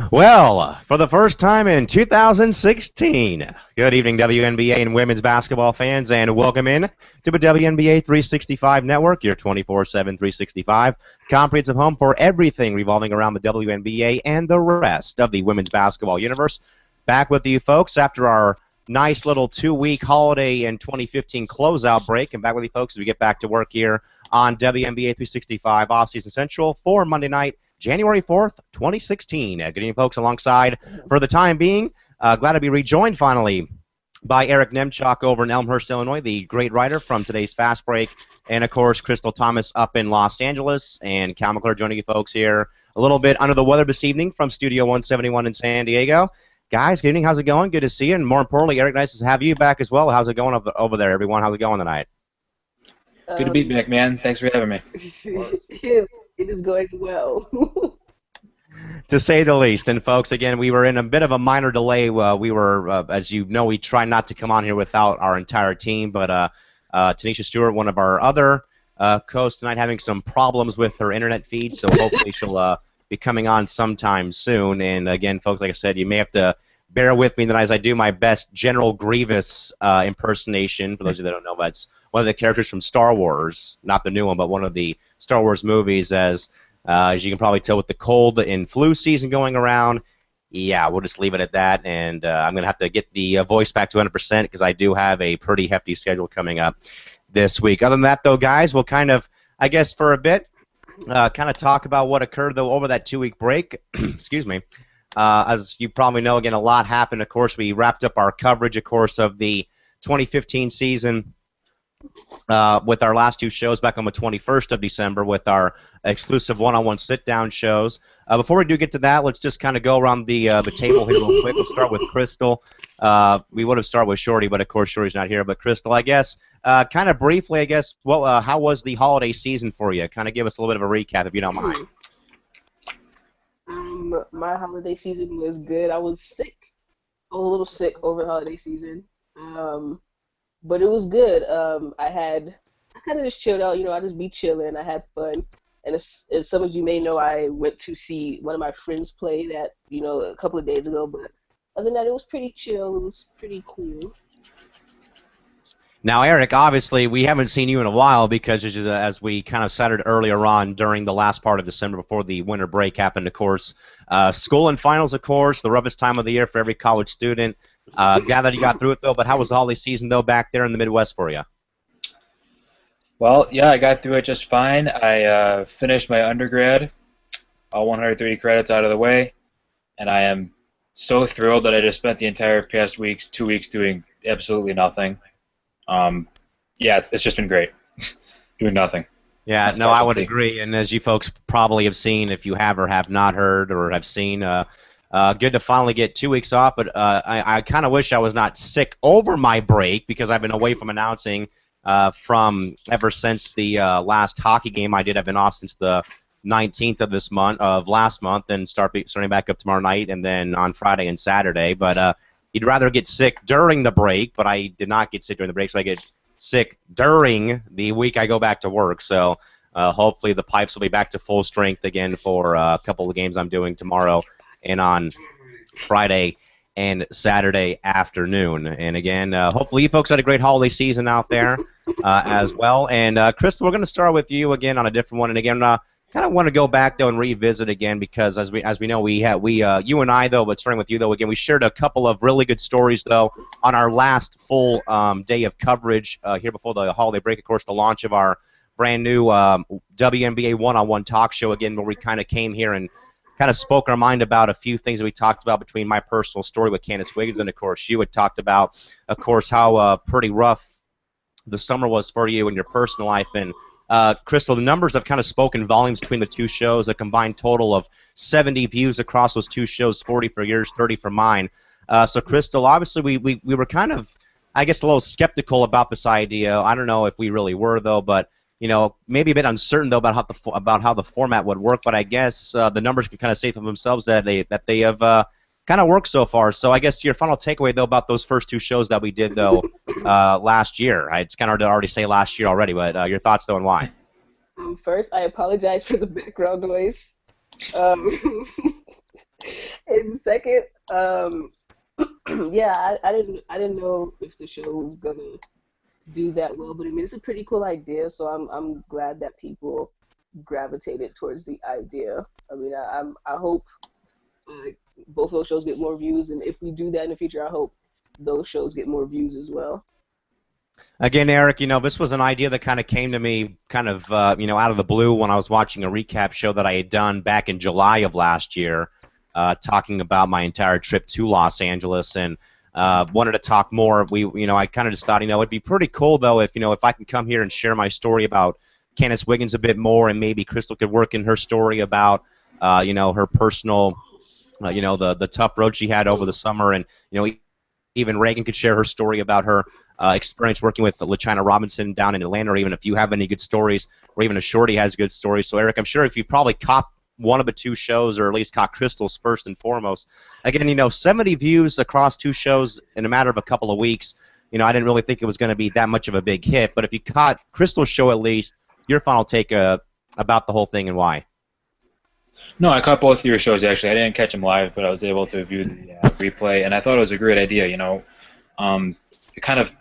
Well, for the first time in 2016, good evening, WNBA and women's basketball fans, and welcome in to the WNBA 365 Network, your 24/7 365 comprehensive home for everything revolving around the WNBA and the rest of the women's basketball universe. Back with you folks after our nice little 2-week holiday and 2015 closeout break, and back with you folks as we get back to work here on WNBA 365 Offseason Central for Monday night, January 4th, 2016. Good evening, folks, alongside, for the time being, glad to be rejoined finally by Eric Nemchuk over in Elmhurst, Illinois, the great writer from today's Fast Break, and, of course, Crystal Thomas up in Los Angeles, and Cal McClure joining you folks here a little bit under the weather this evening from Studio 171 in San Diego. Guys, good evening. How's it going? Good to see you. And more importantly, Eric, nice to have you back as well. How's it going over there, everyone? How's it going tonight? Good to be back, man. Thanks for having me. It is going well. To say the least. And, folks, again, we were in a bit of a minor delay. We were, as you know, we try not to come on here without our entire team. But Tanisha Stewart, one of our other co-hosts tonight, having some problems with her internet feed. So hopefully she'll be coming on sometime soon. And, again, folks, like I said, you may have to bear with me tonight as I do my best General Grievous impersonation. For those of you that don't know, that's one of the characters from Star Wars, not the new one, but one of the Star Wars movies. As you can probably tell with the cold and flu season going around, yeah, we'll just leave it at that. And I'm going to have to get the voice back to 100% because I do have a pretty hefty schedule coming up this week. Other than that, though, guys, we'll kind of, I guess for a bit, kind of talk about what occurred, though, over that 2-week break. Excuse me. As you probably know, again, a lot happened. Of course, we wrapped up our coverage, of course, of the 2015 season with our last two shows back on the 21st of December with our exclusive one-on-one sit-down shows. Before we do get to that, let's just kind of go around the table here real quick. We'll start with Crystal. We would have started with Shorty, but of course Shorty's not here. But Crystal, I guess, kind of briefly, I guess, how was the holiday season for you? Kind of give us a little bit of a recap, if you don't mind. My holiday season was good. I was sick. I was a little sick over the holiday season. But it was good. I kind of just chilled out. You know, I just be chilling. I had fun. And as some of you may know, I went to see one of my friends play that, you know, a couple of days ago. But other than that, it was pretty chill. It was pretty cool. Now, Eric, obviously, we haven't seen you in a while because, as we kind of cited earlier on during the last part of December before the winter break happened, of course, school and finals, of course, the roughest time of the year for every college student. Glad that you got through it, though, but how was the holiday season, though, back there in the Midwest for you? Well, yeah, I got through it just fine. I finished my undergrad, all 130 credits out of the way, and I am so thrilled that I just spent the entire past 2 weeks doing absolutely nothing. Yeah, it's just been great doing nothing. Yeah, no, I would agree. And as you folks probably have seen, if you have or have not heard or have seen, good to finally get 2 weeks off. But I kind of wish I was not sick over my break because I've been away from announcing from ever since the last hockey game I did. I've been off since the 19th of last month, and starting back up tomorrow night, and then on Friday and Saturday. But you'd rather get sick during the break, but I did not get sick during the break, so I get sick during the week I go back to work. So hopefully the pipes will be back to full strength again for a couple of games I'm doing tomorrow and on Friday and Saturday afternoon. And again, hopefully you folks had a great holiday season out there as well. And Crystal, we're going to start with you again on a different one. And again, kind of want to go back though and revisit again because as we know you and I though, but starting with you though, again we shared a couple of really good stories though on our last full day of coverage here before the holiday break. Of course, the launch of our brand new WNBA one-on-one talk show again, where we kind of came here and kind of spoke our mind about a few things that we talked about between my personal story with Candace Wiggins and of course you had talked about, of course, how pretty rough the summer was for you in your personal life. And Crystal, the numbers have kind of spoken volumes between the two shows, a combined total of 70 views across those two shows, 40 for yours, 30 for mine. So, Crystal, obviously we were kind of, I guess, a little skeptical about this idea. I don't know if we really were, though, but, you know, maybe a bit uncertain, though, about how the format would work. But I guess the numbers can kind of say for themselves that they have kind of worked so far. So I guess your final takeaway, though, about those first two shows that we did, though, last year. It's kind of hard to already say last year already, but your thoughts, though, and why? First, I apologize for the background noise. in second. Yeah, I didn't know if the show was gonna do that well, but I mean it's a pretty cool idea, so I'm glad that people gravitated towards the idea. I mean I hope uh, both of those shows get more views, and if we do that in the future, I hope those shows get more views as well. Again, Eric, this was an idea that kind of came to me kind of, out of the blue when I was watching a recap show that I had done back in July of last year, talking about my entire trip to Los Angeles, and wanted to talk more. I kind of just thought, it'd be pretty cool though if I can come here and share my story about Candace Wiggins a bit more, and maybe Crystal could work in her story about, her personal, the tough road she had over the summer, and even Reagan could share her story about her experience working with LaChina Robinson down in Atlanta, or even if you have any good stories, or even if Shorty has good stories. So, Eric, I'm sure if you probably caught one of the two shows, or at least caught Crystal's first and foremost. Again, 70 views across two shows in a matter of a couple of weeks. I didn't really think it was going to be that much of a big hit. But if you caught Crystal's show at least, your final take about the whole thing and why. No, I caught both of your shows actually. I didn't catch them live, but I was able to view the replay, and I thought it was a great idea. It kind of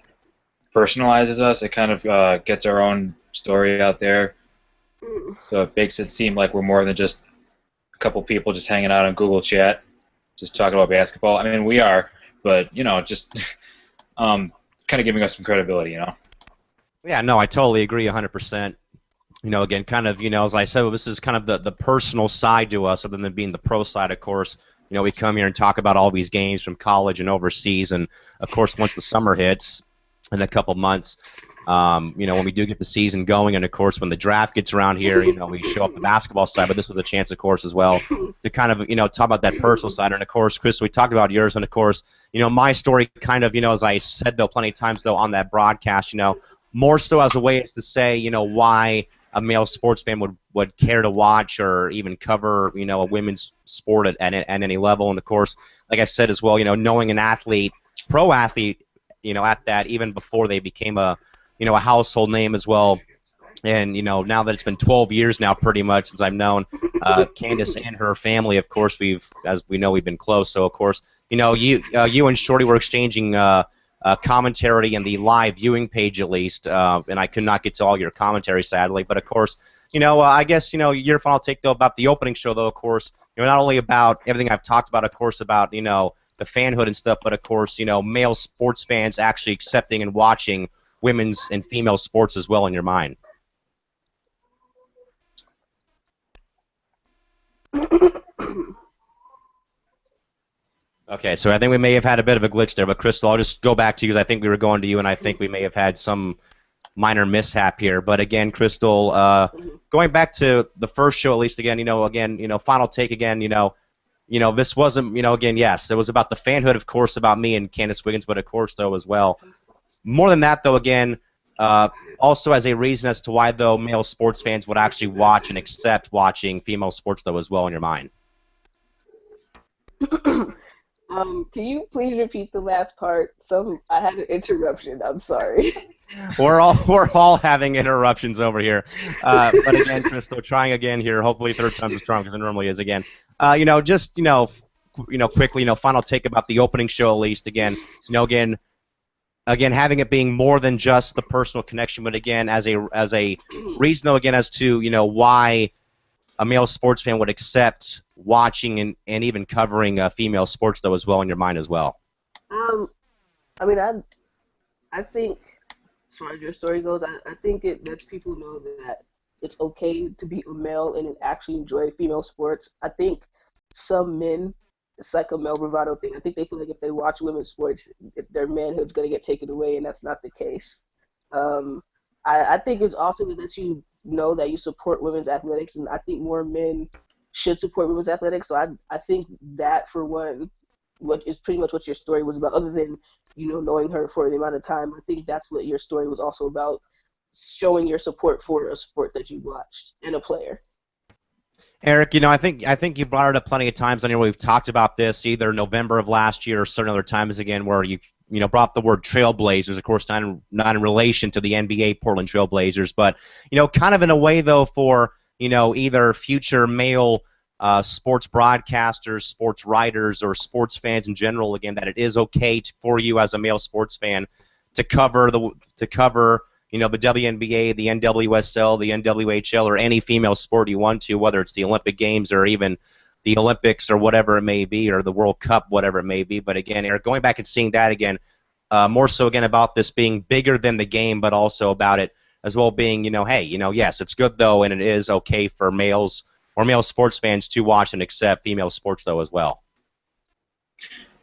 personalizes us. It kind of gets our own story out there, so it makes it seem like we're more than just a couple people just hanging out on Google Chat, just talking about basketball. I mean, we are, but just kind of giving us some credibility. Yeah, no, I totally agree 100%. Again, kind of, as I said, this is kind of the personal side to us, other than being the pro side, of course. We come here and talk about all these games from college and overseas, and, of course, once the summer hits in a couple months, when we do get the season going, and, of course, when the draft gets around here, we show up the basketball side, but this was a chance, of course, as well, to kind of, talk about that personal side. And, of course, Chris, we talked about yours, and, of course, my story kind of, as I said, though, plenty of times, though, on that broadcast, more so as a way to say, why a male sports fan would care to watch or even cover, a women's sport at any level. And, of course, like I said as well, knowing an athlete, pro athlete, at that, even before they became a household name as well. And, now that it's been 12 years now pretty much since I've known Candace and her family, of course, as we know, we've been close. So, of course, you and Shorty were exchanging commentary in the live viewing page at least, and I could not get to all your commentary sadly, but of course, I guess, your final take though about the opening show though, of course, not only about everything I've talked about, of course, about, the fanhood and stuff, but of course, male sports fans actually accepting and watching women's and female sports as well in your mind. Okay, so I think we may have had a bit of a glitch there, but Crystal, I'll just go back to you because I think we were going to you, and I think we may have had some minor mishap here. But again, Crystal, going back to the first show, at least again, final take again, this wasn't, again, yes, it was about the fanhood, of course, about me and Candace Wiggins, but of course, though, as well. More than that, though, again, also as a reason as to why, though, male sports fans would actually watch and accept watching female sports, though, as well in your mind. Can you please repeat the last part? I had an interruption. I'm sorry. We're all having interruptions over here. But again, Crystal, trying again here. Hopefully, third time's as strong as it normally is. Again, quickly, final take about the opening show at least. Again, again, having it being more than just the personal connection, but again, as a reason though, again, as to why a male sports fan would accept watching and even covering female sports, though, as well in your mind as well. I mean, I think, as far as your story goes, I think it lets people know that it's okay to be a male and actually enjoy female sports. I think some men, it's like a male bravado thing. I think they feel like if they watch women's sports, their manhood's going to get taken away, and that's not the case. I think it's awesome to let you know that you support women's athletics, and I think more men should support women's athletics. So I think that, for one, what is pretty much what your story was about, other than knowing her for the amount of time. I think that's what your story was also about, showing your support for a sport that you watched and a player. Eric, I think you brought it up plenty of times on here. We've talked about this either November of last year or certain other times again, where you've brought up the word Trailblazers, of course, not in relation to the NBA Portland Trailblazers, but kind of in a way though for either future male sports broadcasters, sports writers, or sports fans in general, again, that it is okay for you as a male sports fan to cover the WNBA, the NWSL, the NWHL, or any female sport you want to, whether it's the Olympic Games or even the Olympics or whatever it may be, or the World Cup, whatever it may be. But again, Eric, going back and seeing that again, more so again about this being bigger than the game, but also about it as well being, hey, yes, it's good though, and it is okay for males or male sports fans to watch and accept female sports though as well.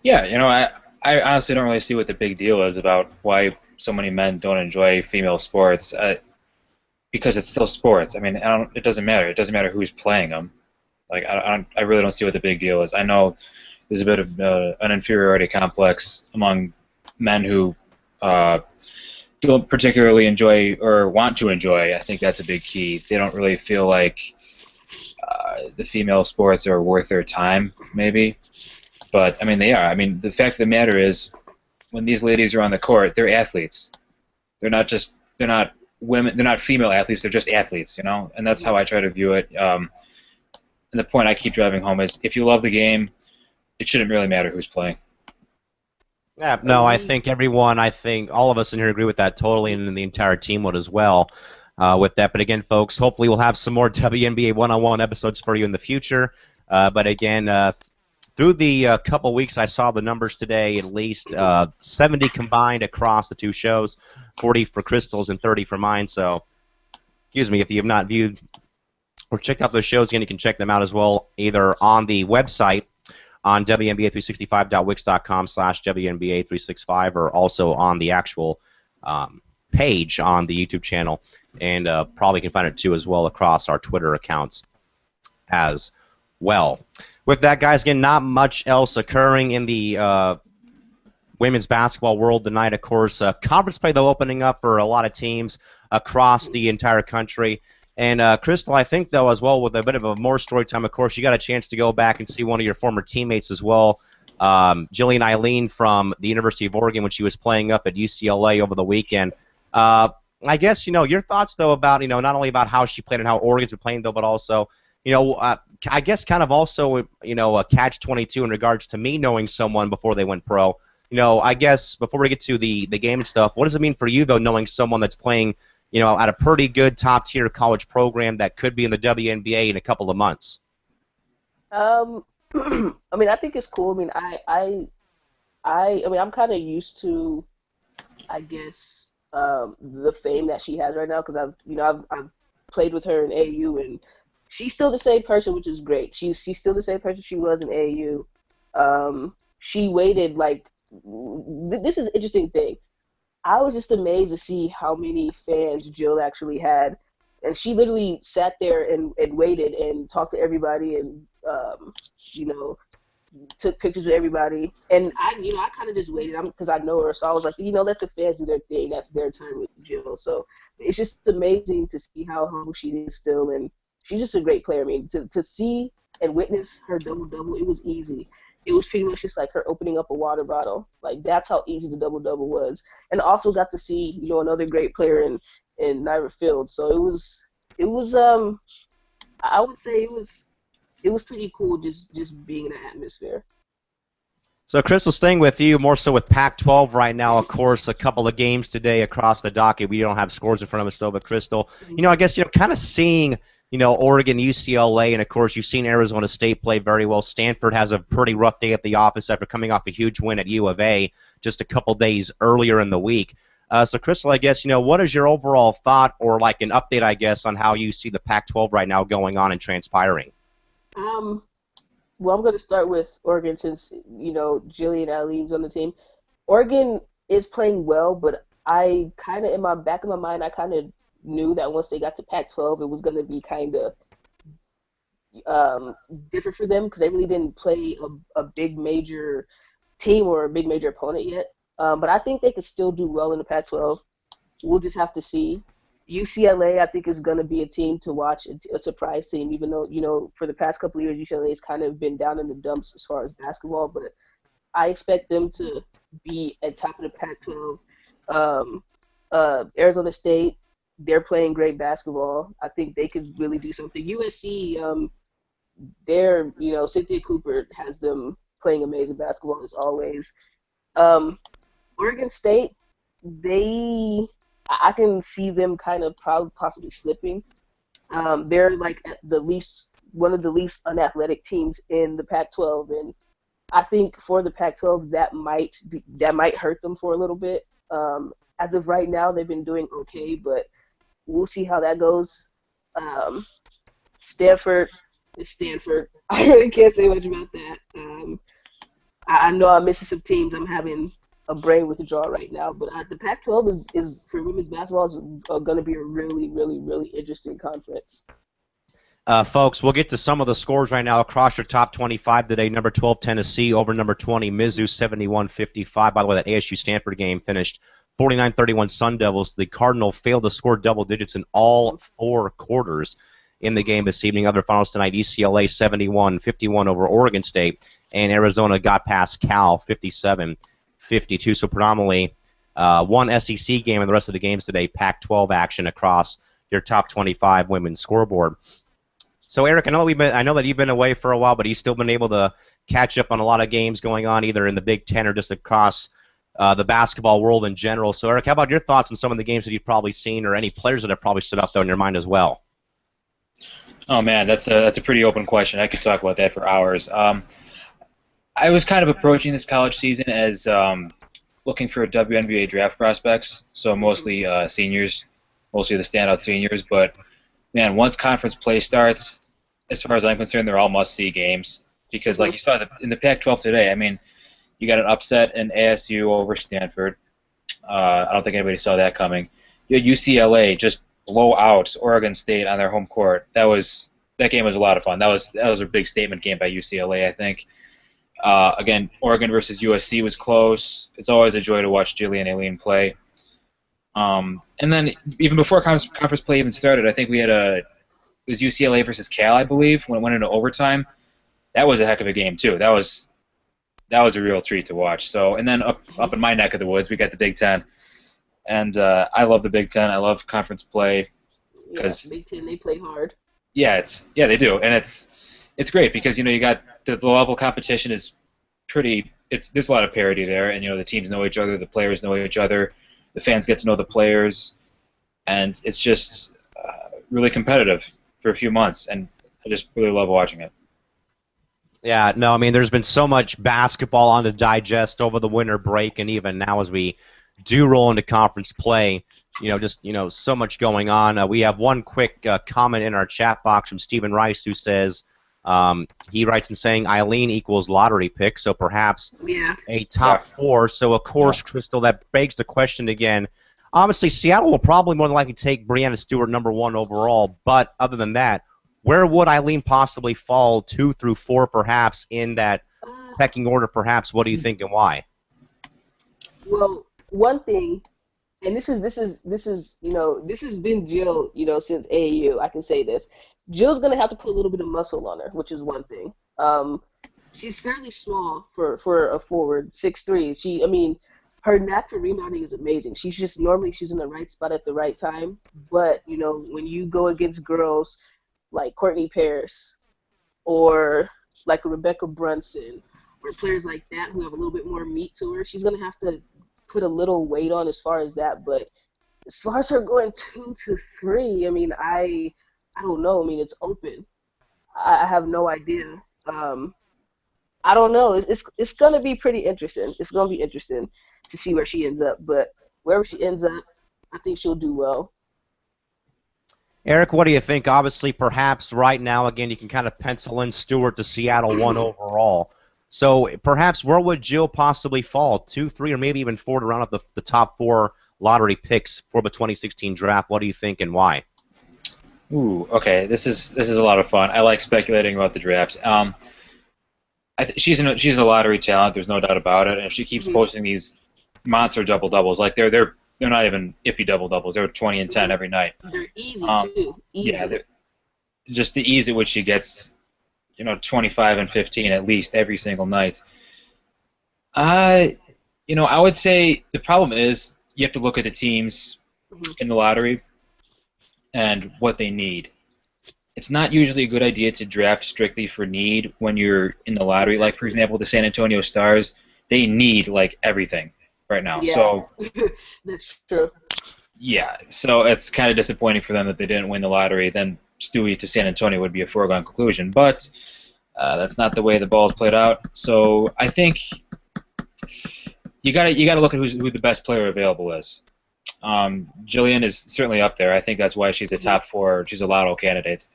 Yeah, I honestly don't really see what the big deal is about why so many men don't enjoy female sports, because it's still sports. I mean, it doesn't matter. It doesn't matter who's playing them. Like, I really don't see what the big deal is. I know there's a bit of an inferiority complex among men who don't particularly enjoy or want to enjoy. I think that's a big key. They don't really feel like the female sports are worth their time, maybe. But, I mean, they are. I mean, the fact of the matter is, when these ladies are on the court, they're athletes. They're not women. They're not female athletes. They're just athletes, And that's how I try to view it. And the point I keep driving home is, if you love the game, it shouldn't really matter who's playing. Yeah, no, I think all of us in here agree with that totally, and the entire team would as well with that. But again, folks, hopefully we'll have some more WNBA one-on-one episodes for you in the future. But again, through the couple weeks, I saw the numbers today, at least 70 combined across the two shows, 40 for Crystal's and 30 for mine. So, excuse me, if you have not viewed or checked out those shows, again, you can check them out as well, either on the website on WNBA365.wix.com/WNBA365, or also on the actual page on the YouTube channel, and probably can find it too as well across our Twitter accounts as well. With that, guys, again, not much else occurring in the women's basketball world tonight. Of course, conference play, though, opening up for a lot of teams across the entire country. And, Crystal, I think, though, as well, with a bit of a more story time, of course, you got a chance to go back and see one of your former teammates as well, Jillian Eileen from the University of Oregon, when she was playing up at UCLA over the weekend. I guess, your thoughts, though, about, not only about how she played and how Oregon's been playing, though, but also, I guess kind of also, a catch-22 in regards to me knowing someone before they went pro. I guess before we get to the game and stuff, what does it mean for you, though, knowing someone that's playing, at a pretty good top-tier college program that could be in the WNBA in a couple of months? I mean, I think it's cool. I mean, I mean, I'm kind of used to, I guess, the fame that she has right now, because I've played with her in AAU, and she's still the same person, which is great. She's still the same person she was in AAU. She waited, like, this is an interesting thing. I was just amazed to see how many fans Jill actually had. And she literally sat there and waited and talked to everybody and, took pictures with everybody. And I kind of just waited because I know her. So I was like, let the fans do their thing. That's their time with Jill. So it's just amazing to see how humble she is still. And she's just a great player. I mean, to see and witness her double-double, it was easy. It was pretty much just like her opening up a water bottle. Like, that's how easy the double-double was. And also got to see, another great player in Nyra Field. So it was I would say it was pretty cool just being in that atmosphere. So, Crystal, staying with you, more so with Pac-12 right now, of course, a couple of games today across the docket. We don't have scores in front of us, though, but Crystal, I guess, kind of seeing Oregon, UCLA, and, of course, you've seen Arizona State play very well. Stanford has a pretty rough day at the office after coming off a huge win at U of A just a couple days earlier in the week. So, Crystal, I guess, what is your overall thought, or like an update, I guess, on how you see the Pac-12 right now going on and transpiring? Well, I'm going to start with Oregon since, Jillian Eileen's on the team. Oregon is playing well, but I kind of, in my back of my mind, I kind of knew that once they got to Pac-12, it was going to be kind of different for them because they really didn't play a big major team or a big major opponent yet. But I think they could still do well in the Pac-12. We'll just have to see. UCLA, I think, is going to be a team to watch, a surprise team, even though, for the past couple of years, UCLA has kind of been down in the dumps as far as basketball. But I expect them to be at top of the Pac-12. Arizona State, they're playing great basketball. I think they could really do something. USC, Cynthia Cooper has them playing amazing basketball as always. Um, Oregon State, I can see them kind of probably possibly slipping. They're like one of the least unathletic teams in the Pac-12, and I think for the Pac-12 that might hurt them for a little bit. As of right now, they've been doing okay, but we'll see how that goes. Um, Stanford is Stanford. I really can't say much about that. I know I'm missing some teams. I'm having a brain withdrawal right now, but the Pac-12 is for women's basketball is going to be a really, really, really interesting conference. Folks, we'll get to some of the scores right now across your top 25 today. Number 12, Tennessee over number 20, Mizzou 71-55. By the way, that ASU-Stanford game finished 49-31 Sun Devils. The Cardinal failed to score double digits in all 4 quarters in the game this evening. Other finals tonight, UCLA 71-51 over Oregon State, and Arizona got past Cal 57-52. So predominantly one SEC game, and the rest of the games today, Pac-12 action across your top 25 women's scoreboard. So Eric, I know that you've been away for a while, but you've still been able to catch up on a lot of games going on either in the Big Ten or just across the basketball world in general. So Eric, how about your thoughts on some of the games that you've probably seen, or any players that have probably stood up there in your mind as well? Oh man, that's a pretty open question. I could talk about that for hours. I was kind of approaching this college season as looking for WNBA draft prospects, so mostly seniors, mostly the standout seniors. But man, once conference play starts, as far as I'm concerned, they're all must-see games because, like you saw in the Pac-12 today, I mean, you got an upset in ASU over Stanford. I don't think anybody saw that coming. You had UCLA just blow out Oregon State on their home court. That game was a lot of fun. That was a big statement game by UCLA, I think. Again, Oregon versus USC was close. It's always a joy to watch Jillian Aileen play. And then even before conference play even started, I think it was UCLA versus Cal, I believe, when it went into overtime. That was a heck of a game too. That was a real treat to watch. So, and then up in my neck of the woods, we got the Big Ten, and I love the Big Ten. I love conference play because Big Ten, they play hard. Yeah, they do, and it's great because you got the level of competition is pretty. There's a lot of parity there, and the teams know each other, the players know each other. The fans get to know the players, and it's just really competitive for a few months, and I just really love watching it. Yeah, no, I mean, there's been so much basketball on to digest over the winter break, and even now as we do roll into conference play, so much going on. We have one quick comment in our chat box from Stephen Rice who says, he writes in saying Eileen equals lottery pick, so perhaps a top 4. So, of course, Crystal, that begs the question again. Obviously, Seattle will probably more than likely take Breanna Stewart number 1 overall, but other than that, where would Eileen possibly fall 2 through 4 perhaps in that pecking order perhaps? What do you think and why? Well, one thing, and this has been Jill, since AAU. I can say this. Jill's gonna have to put a little bit of muscle on her, which is one thing. She's fairly small for a forward, 6'3". Her knack for rebounding is amazing. She's in the right spot at the right time. But when you go against girls like Courtney Paris or like Rebecca Brunson or players like that who have a little bit more meat to her, she's gonna have to put a little weight on as far as that. But as far as her going 2 to 3, I don't know. It's open. I have no idea. I don't know. It's gonna be pretty interesting. It's gonna be interesting to see where she ends up. But wherever she ends up, I think she'll do well. Eric, what do you think? Obviously, perhaps right now, again, you can kind of pencil in Stewart to Seattle 1 overall. So perhaps where would Jill possibly fall? 2, 3, or maybe even 4 to round up the top 4 lottery picks for the 2016 draft. What do you think and why? Ooh, okay. This is a lot of fun. I like speculating about the draft. She's a lottery talent. There's no doubt about it. And if she keeps posting these monster double doubles, like they're not even iffy double doubles. They're 20 and 10 every night. They're easy too. Easy. Yeah, just the ease at which she gets, 25 and 15 at least every single night. I would say the problem is you have to look at the teams in the lottery and what they need. it's not usually a good idea to draft strictly for need when you're in the lottery. Like, for example, the San Antonio Stars, they need, like, everything right now. Yeah, So, that's true. yeah, so it's kind of disappointing for them that they didn't win the lottery. Then Stewie to San Antonio would be a foregone conclusion. But that's not the way the ball's played out. So I think you gotta look at who the best player available is. Jillian is certainly up there. I think that's why she's a top 4. She's a lotto candidate.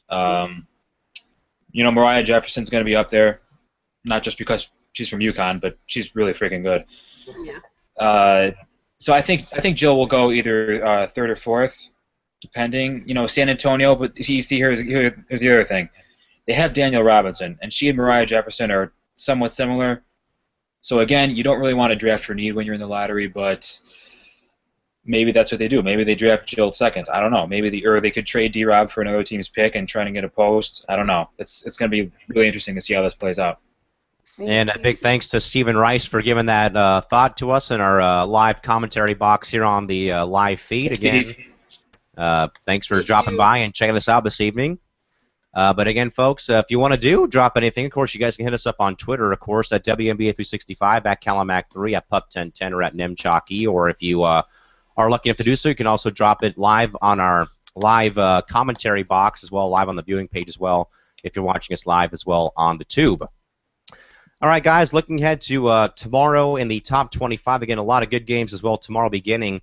Mariah Jefferson's going to be up there, not just because she's from UConn, but she's really freaking good. Yeah. So I think Jill will go either 3rd or 4th, depending. San Antonio, but you see here's the other thing. They have Danielle Robinson, and she and Mariah Jefferson are somewhat similar. So again, you don't really want to draft for need when you're in the lottery, but maybe that's what they do. Maybe they draft Jill 2nd. I don't know. Maybe they could trade D-Rob for another team's pick and try to get a post. I don't know. It's going to be really interesting to see how this plays out. And a big thanks to Stephen Rice for giving that thought to us in our live commentary box here on the live feed. Again, thanks for dropping by and checking us out this evening. But again, folks, if you want to drop anything, of course, you guys can hit us up on Twitter, of course, at WNBA365, at Calimac3, at Pup1010, or at Nemchalky. Or if you are lucky enough to do so, you can also drop it live on our live commentary box as well, live on the viewing page as well, if you're watching us live as well on the tube. All right, guys, looking ahead to tomorrow in the top 25. Again, a lot of good games as well tomorrow, beginning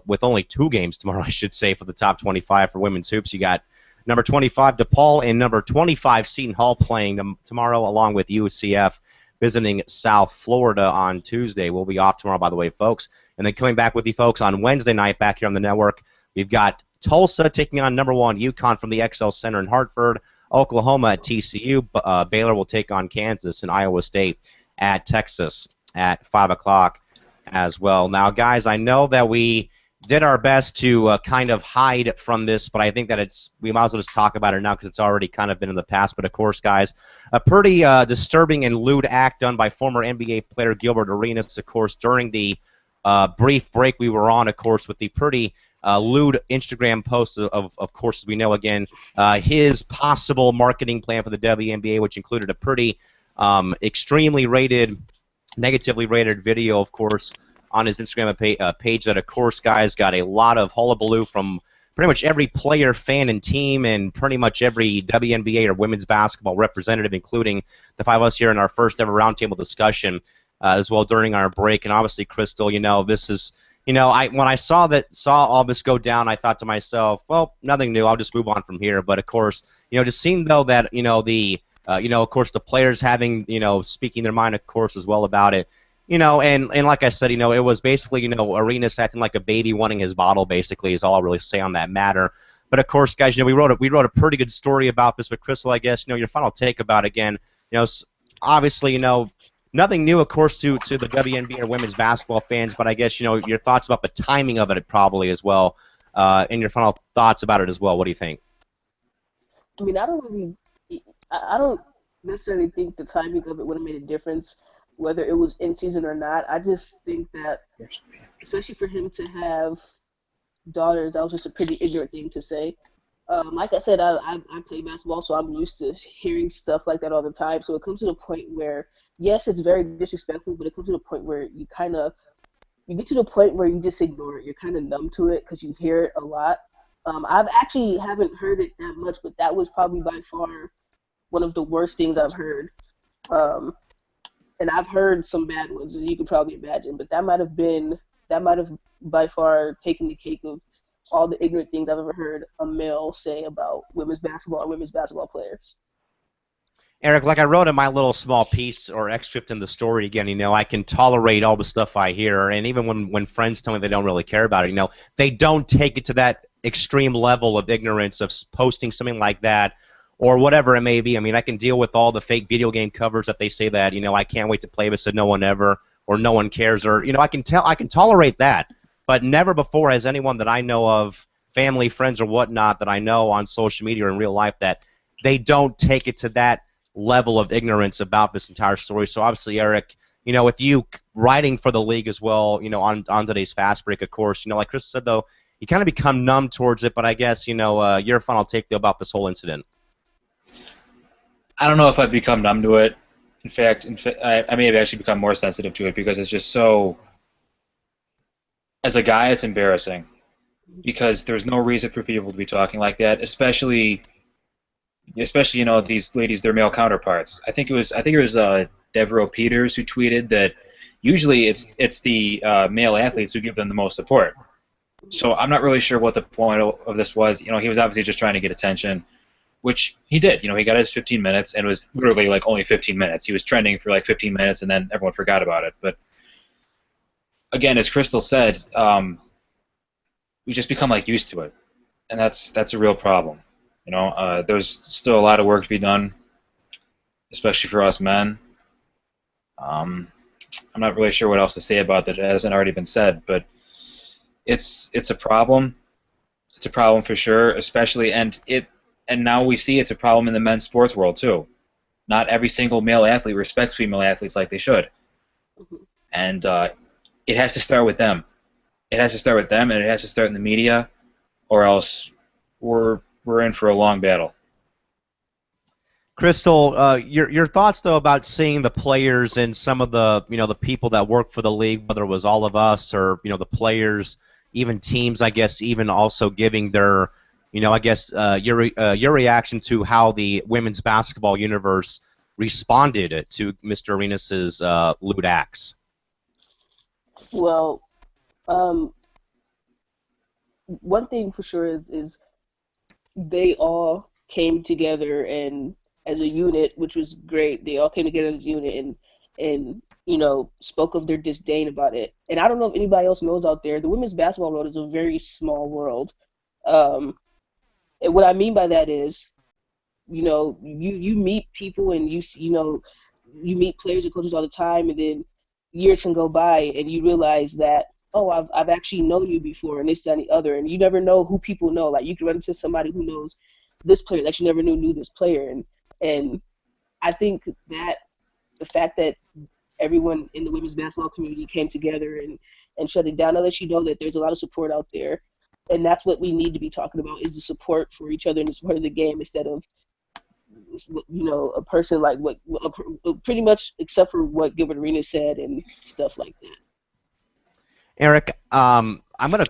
with only 2 games tomorrow, I should say, for the top 25 for women's hoops. You got number 25, DePaul, and number 25, Seton Hall, playing tomorrow, along with UCF visiting South Florida on Tuesday. We'll be off tomorrow, by the way, folks. And then coming back with you folks on Wednesday night back here on the network, we've got Tulsa taking on number 1 UConn from the XL Center in Hartford, Oklahoma at TCU, Baylor will take on Kansas, and Iowa State at Texas at 5 o'clock as well. Now, guys, I know that we did our best to kind of hide from this, but I think that we might as well just talk about it now because it's already kind of been in the past. But, of course, guys, a pretty disturbing and lewd act done by former NBA player Gilbert Arenas, of course, during the brief break we were on, of course, with the pretty lewd Instagram post of course, as we know, again, his possible marketing plan for the WNBA, which included a pretty extremely negatively rated video, of course, on his Instagram page that, of course, guys, got a lot of hullabaloo from pretty much every player, fan, and team, and pretty much every WNBA or women's basketball representative, including the 5 of us here in our first ever roundtable discussion as well during our break. And obviously, Crystal, this is, when I saw all this go down, I thought to myself, well, nothing new. I'll just move on from here. But of course, just seeing though that of course, the players having speaking their mind, of course, as well about it. And like I said, it was basically, Arenas acting like a baby wanting his bottle, basically, is all I'll really say on that matter. But of course, guys, we wrote a pretty good story about this. But Crystal, I guess, your final take about it, again, obviously, nothing new, of course, to the WNBA or women's basketball fans. But I guess, your thoughts about the timing of it probably as well, and your final thoughts about it as well. What do you think? I mean, I don't necessarily think the timing of it would have made a difference, whether it was in season or not. I just think that, especially for him to have daughters, that was just a pretty ignorant thing to say. Like I said, I play basketball, so I'm used to hearing stuff like that all the time. So it comes to the point where, yes, it's very disrespectful, but it comes to the point where you get to the point where you just ignore it. You're kind of numb to it because you hear it a lot. I've actually haven't heard it that much, but that was probably by far one of the worst things I've heard. And I've heard some bad ones, as you can probably imagine, but that might have by far taken the cake of all the ignorant things I've ever heard a male say about women's basketball or women's basketball players. Eric, like I wrote in my little small piece or excerpt in the story, again, I can tolerate all the stuff I hear, and even when friends tell me they don't really care about it, they don't take it to that extreme level of ignorance of posting something like that or whatever it may be. I mean, I can deal with all the fake video game covers that they say that, I can't wait to play this and no one ever, or no one cares, or, I can tolerate that. But never before has anyone that I know of, family, friends, or whatnot, that I know on social media or in real life, that they don't take it to that level of ignorance about this entire story. So obviously, Eric, with you writing for the league as well, on today's Fast Break, of course, like Chris said, though, you kind of become numb towards it. But I guess your final take though about this whole incident. I don't know if I've become numb to it. In fact, I may have actually become more sensitive to it because it's just so. As a guy, it's embarrassing because there's no reason for people to be talking like that, especially these ladies, their male counterparts. I think it was Devereaux Peters who tweeted that usually it's the male athletes who give them the most support. So I'm not really sure what the point of this was. He was obviously just trying to get attention, which he did. He got his 15 minutes, and it was literally like only 15 minutes. He was trending for like 15 minutes, and then everyone forgot about it. But again, as Crystal said, we just become like used to it, and that's a real problem. There's still a lot of work to be done, especially for us men. I'm not really sure what else to say about that. It hasn't already been said, but it's a problem. It's a problem for sure, especially and now we see it's a problem in the men's sports world too. Not every single male athlete respects female athletes like they should, and it has to start with them. It has to start with them, and it has to start in the media, or else we're in for a long battle. Crystal, your thoughts though about seeing the players and some of the the people that work for the league, whether it was all of us or the players, even teams, I guess, even also giving their your reaction to how the women's basketball universe responded to Mr. Arenas' lewd acts. Well, one thing for sure is they all came together and as a unit, which was great. They all came together as a unit and spoke of their disdain about it. And I don't know if anybody else knows out there, the women's basketball world is a very small world. And what I mean by that is, you meet people and you meet players and coaches all the time, and then years can go by and you realize that, oh, I've actually known you before, and this, that, and the other, and you never know who people know. Like, you can run into somebody who knows this player that you never knew this player, and I think that the fact that everyone in the women's basketball community came together and shut it down, now that you know that there's a lot of support out there, and that's what we need to be talking about, is the support for each other and the support of the game, instead of a person like what pretty much, except for what Gilbert Arenas said and stuff like that. Eric, I'm gonna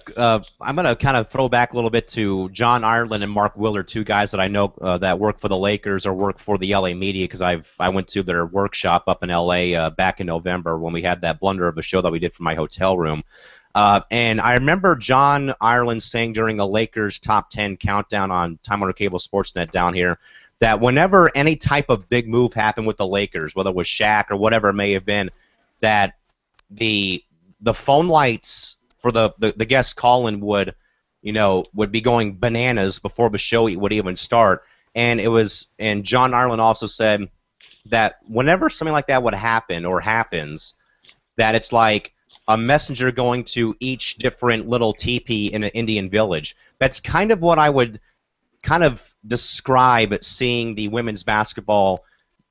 kind of throw back a little bit to John Ireland and Mark Willard, two guys that I know that work for the Lakers or work for the LA media, because I went to their workshop up in LA back in November when we had that blunder of a show that we did from my hotel room. And I remember John Ireland saying during a Lakers top 10 countdown on Time Warner Cable Sportsnet down here that whenever any type of big move happened with the Lakers, whether it was Shaq or whatever it may have been, that the phone lights for the guest call-in would be going bananas before the show would even start. And John Ireland also said that whenever something like that would happen or happens, that it's like a messenger going to each different little teepee in an Indian village. That's kind of what I would kind of describe seeing the women's basketball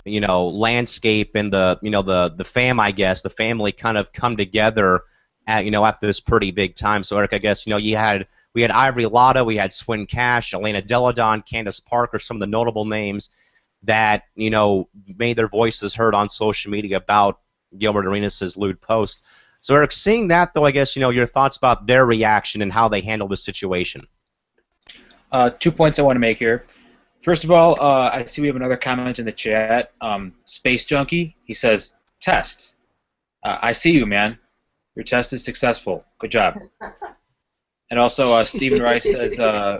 landscape and the family kind of come together at this pretty big time. So Eric, I guess we had Ivory Lotta, we had Swin Cash, Elena Deladon, Candace Parker, some of the notable names that made their voices heard on social media about Gilbert Arenas' lewd post. So Eric, seeing that though, I guess your thoughts about their reaction and how they handled the situation. 2 points I want to make here. First of all, I see we have another comment in the chat. Space Junkie, he says, test. I see you, man. Your test is successful. Good job. And also, Stephen Rice says,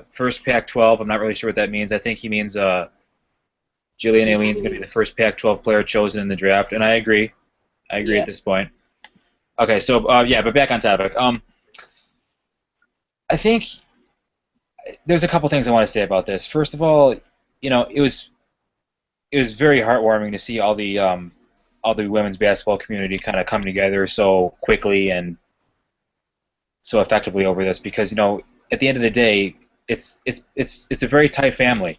first Pac-12. I'm not really sure what that means. I think he means Jillian Aileen's going to be the first Pac-12 player chosen in the draft, and I agree. I agree at this point. Okay, so, but back on topic. I think there's a couple things I want to say about this. First of all, it was very heartwarming to see all the women's basketball community kind of come together so quickly and so effectively over this, because at the end of the day, it's a very tight family.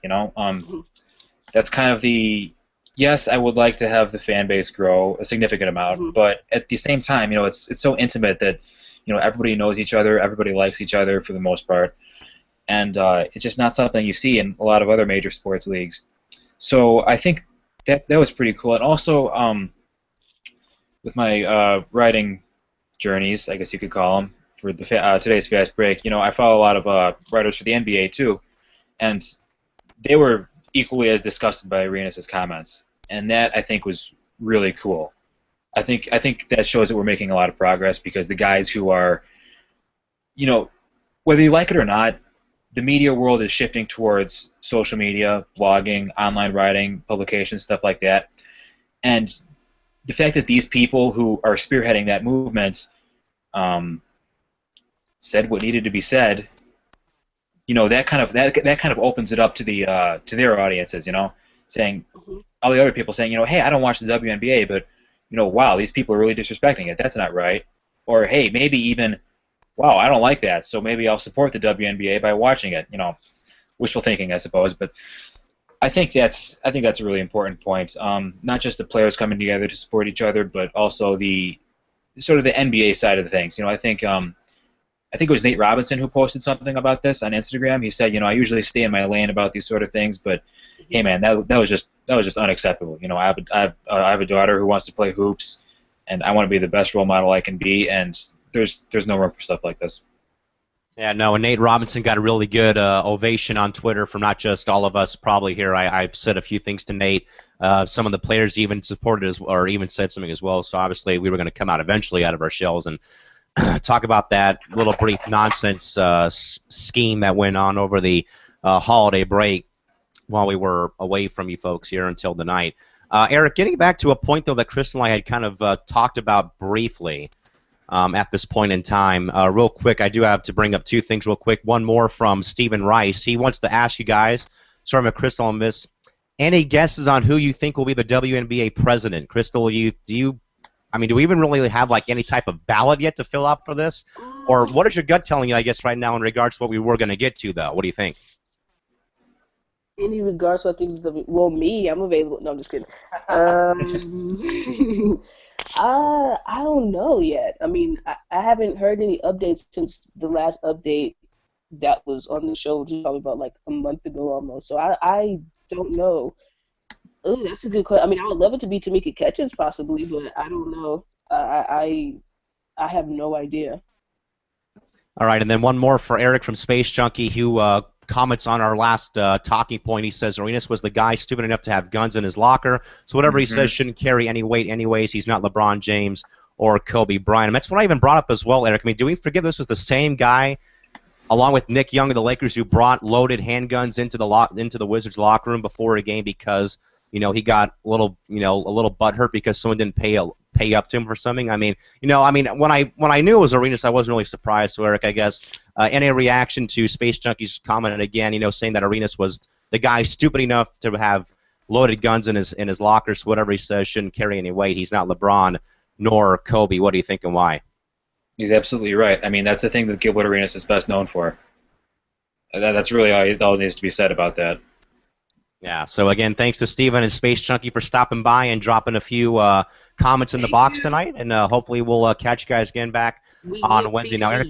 That's kind of the, yes, I would like to have the fan base grow a significant amount, but at the same time, it's so intimate that everybody knows each other, everybody likes each other for the most part, and it's just not something you see in a lot of other major sports leagues. So I think that was pretty cool. And also, with my writing journeys, I guess you could call them, for today's Fast Break, I follow a lot of writers for the NBA too, and they were equally as disgusted by Arenas' comments, and that I think was really cool. I think that shows that we're making a lot of progress, because the guys who are, whether you like it or not, the media world is shifting towards social media, blogging, online writing, publications, stuff like that, and the fact that these people who are spearheading that movement said what needed to be said, that kind of opens it up to their audiences, saying, all the other people saying, hey, I don't watch the WNBA, but wow, these people are really disrespecting it. That's not right. Or hey, maybe even, wow, I don't like that, so maybe I'll support the WNBA by watching it. Wishful thinking, I suppose, but I think that's a really important point. Not just the players coming together to support each other, but also the sort of the NBA side of the things. I think it was Nate Robinson who posted something about this on Instagram. He said, I usually stay in my lane about these sort of things, but hey, man, that was just unacceptable. I have a daughter who wants to play hoops, and I want to be the best role model I can be, and there's no room for stuff like this. Yeah, no, and Nate Robinson got a really good ovation on Twitter from not just all of us probably here. I said a few things to Nate. Some of the players even supported or even said something as well. So obviously we were going to come out eventually out of our shells and talk about that little brief nonsense scheme that went on over the holiday break while we were away from you folks here until tonight. Eric, getting back to a point, though, that Crystal and I had kind of talked about briefly at this point in time. Real quick, I do have to bring up two things real quick. One more from Stephen Rice. He wants to ask you guys, starting with Crystal on this, any guesses on who you think will be the WNBA president? Crystal, do we even really have any type of ballot yet to fill out for this? Or what is your gut telling you, I guess, right now in regards to what we were going to get to, though? What do you think? In regards to things, me, I'm available. No, I'm just kidding. I don't know yet. I haven't heard any updates since the last update that was on the show, which was probably about a month ago almost. So I don't know. Oh, that's a good question. I would love it to be Tamika Catchings possibly, but I don't know. I have no idea. All right, and then one more for Eric from Space Junkie, who comments on our last talking point. He says Arenas was the guy stupid enough to have guns in his locker, so whatever he says shouldn't carry any weight anyways. He's not LeBron James or Kobe Bryant. And that's what I even brought up as well, Eric. Do we forget this was the same guy, along with Nick Young of the Lakers, who brought loaded handguns into the Wizards locker room before a game because he got a little butthurt because someone didn't pay up to him for something. When I knew it was Arenas, I wasn't really surprised. So Eric, I guess any reaction to Space Junkie's comment again, saying that Arenas was the guy stupid enough to have loaded guns in his locker, so whatever he says shouldn't carry any weight. He's not LeBron nor Kobe. What do you think and why? He's absolutely right. That's the thing that Gilbert Arenas is best known for. That's really all needs to be said about that. Yeah, so again, thanks to Steven and Space Chunky for stopping by and dropping a few comments in the box tonight, and hopefully we'll catch you guys again back on Wednesday. Now, Eric,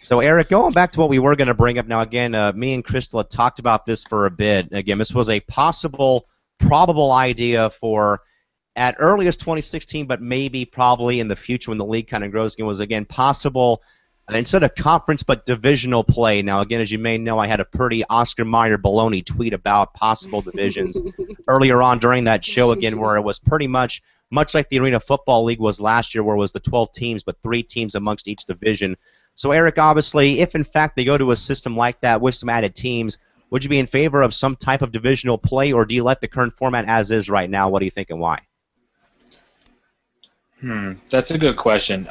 so Eric, going back to what we were going to bring up now, again, me and Crystal had talked about this for a bit. Again, this was a probable idea for at earliest 2016, but maybe probably in the future when the league kind of grows again, was again possible instead of conference, but divisional play. Now, again, as you may know, I had a pretty Oscar Mayer baloney tweet about possible divisions earlier on during that show, again, where it was pretty much like the Arena Football League was last year, where it was the 12 teams, but 3 teams amongst each division. So, Eric, obviously, if in fact they go to a system like that with some added teams, would you be in favor of some type of divisional play, or do you let the current format as is right now? What do you think and why? That's a good question.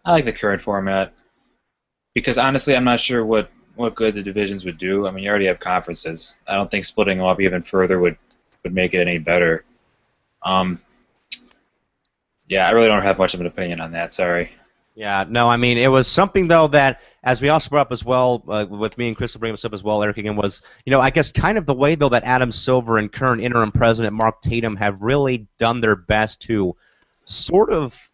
I like the current format because honestly, I'm not sure what good the divisions would do. You already have conferences. I don't think splitting them up even further would make it any better. Yeah, I really don't have much of an opinion on that. Sorry. Yeah, no, it was something, though, that, as we also brought up as well, with me and Crystal bringing this up as well, Eric, again, was, I guess kind of the way, though, that Adam Silver and current interim president Mark Tatum have really done their best to sort of,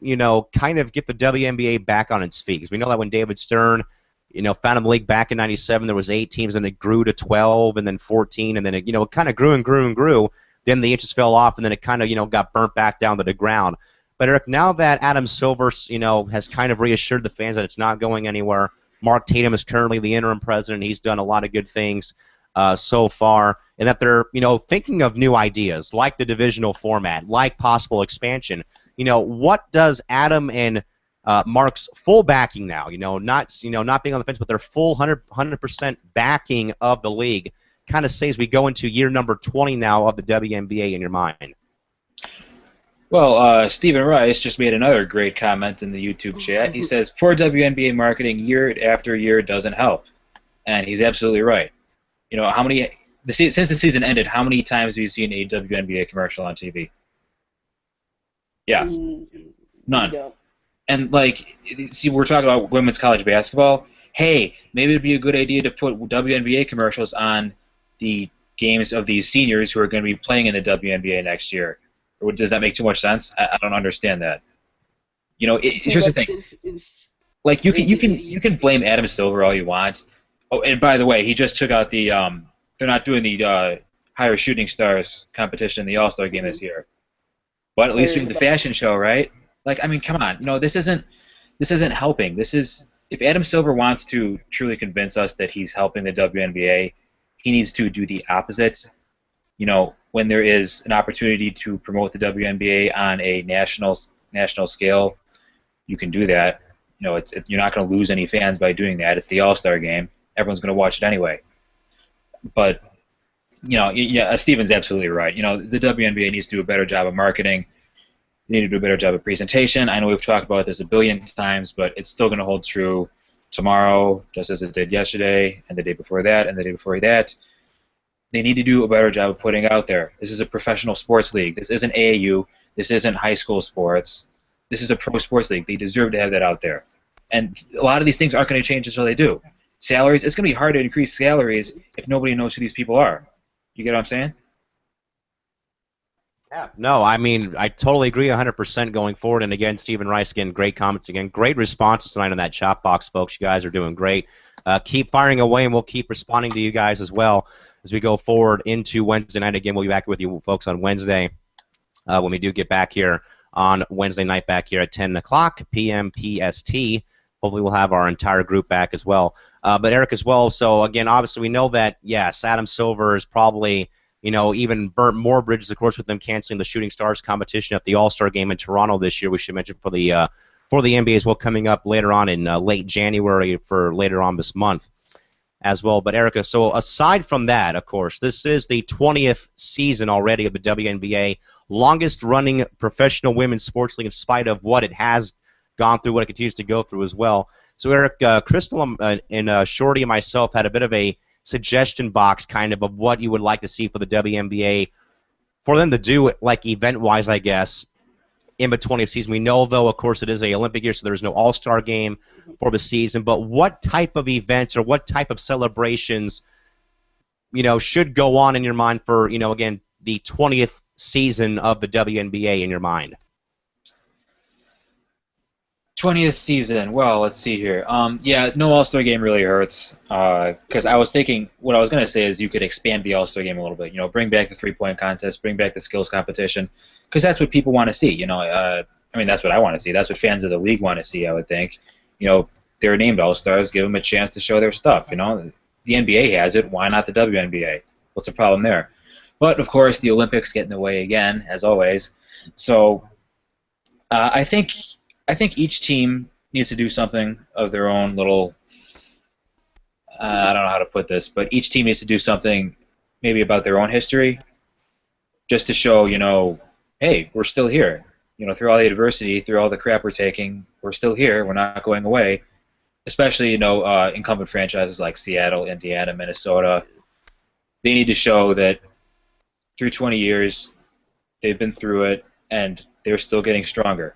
kind of get the WNBA back on its feet. Because we know that when David Stern, founded the league back in '97, there was 8 teams, and it grew to 12, and then 14, and then it kind of grew and grew and grew. Then the inches fell off, and then it kind of, got burnt back down to the ground. But Eric, now that Adam Silver, has kind of reassured the fans that it's not going anywhere, Mark Tatum is currently the interim president. He's done a lot of good things so far, and that they're, thinking of new ideas, like the divisional format, like possible expansion. What does Adam and Mark's full backing now, not being on the fence, but their full 100% backing of the league, kind of say as we go into year number 20 now of the WNBA in your mind? Well, Stephen Rice just made another great comment in the YouTube chat. He says, poor WNBA marketing year after year doesn't help. And he's absolutely right. Since the season ended, how many times have you seen a WNBA commercial on TV? Yeah, none. Yeah. And, see, we're talking about women's college basketball. Hey, maybe it would be a good idea to put WNBA commercials on the games of these seniors who are going to be playing in the WNBA next year. Or does that make too much sense? I don't understand that. Here's the thing. You can blame Adam Silver all you want. Oh, and by the way, he just took out the they're not doing the higher shooting stars competition in the All-Star game this year. But at least we have the fashion show, right? Come on. This isn't helping. This is, if Adam Silver wants to truly convince us that he's helping the WNBA, he needs to do the opposite. When there is an opportunity to promote the WNBA on a national scale, you can do that. You're not going to lose any fans by doing that. It's the All-Star game. Everyone's going to watch it anyway. But, Steven's absolutely right. The WNBA needs to do a better job of marketing. They need to do a better job of presentation. I know we've talked about this a billion times, but it's still going to hold true tomorrow, just as it did yesterday, and the day before that, and the day before that. They need to do a better job of putting it out there. This is a professional sports league. This isn't AAU. This isn't high school sports. This is a pro sports league. They deserve to have that out there. And a lot of these things aren't going to change until they do. Salaries, it's going to be hard to increase salaries if nobody knows who these people are. You get what I'm saying? Yeah. No, I totally agree 100% going forward. And again, Stephen Rice, again, great comments again. Great responses tonight on that chat box, folks. You guys are doing great. Keep firing away, and we'll keep responding to you guys as well as we go forward into Wednesday night. Again, we'll be back with you folks on Wednesday when we do get back here on Wednesday night back here at 10 o'clock p.m. PST. Hopefully we'll have our entire group back as well. But Eric as well, so again, obviously we know that, yes, Adam Silver is probably, even burnt more bridges, of course, with them canceling the Shooting Stars competition at the All-Star game in Toronto this year, we should mention for the NBA as well, coming up later on in late January for later on this month as well. But Erica, so aside from that, of course, this is the 20th season already of the WNBA, longest running professional women's sports league in spite of what it has gone through, what it continues to go through as well. So Eric, Crystal and Shorty and myself had a bit of a suggestion box kind of what you would like to see for the WNBA, for them to do event-wise, I guess, in between the season. We know, though, of course, it is an Olympic year, so there's no All-Star game for the season. But what type of events or what type of celebrations, should go on in your mind for, again, the 20th season of the WNBA in your mind? 20th season. Well, let's see here. Yeah, no All-Star game really hurts. Because I was thinking, what I was going to say is you could expand the All-Star game a little bit. Bring back the three-point contest, bring back the skills competition, because that's what people want to see. That's what I want to see. That's what fans of the league want to see, I would think. They're named All-Stars. Give them a chance to show their stuff. The NBA has it. Why not the WNBA? What's the problem there? But, of course, the Olympics get in the way again, as always. So I think each team needs to do something of their own little, I don't know how to put this, but each team needs to do something maybe about their own history just to show, hey, we're still here. Through all the adversity, through all the crap we're taking, we're still here. We're not going away. Especially, incumbent franchises like Seattle, Indiana, Minnesota. They need to show that through 20 years, they've been through it, and they're still getting stronger.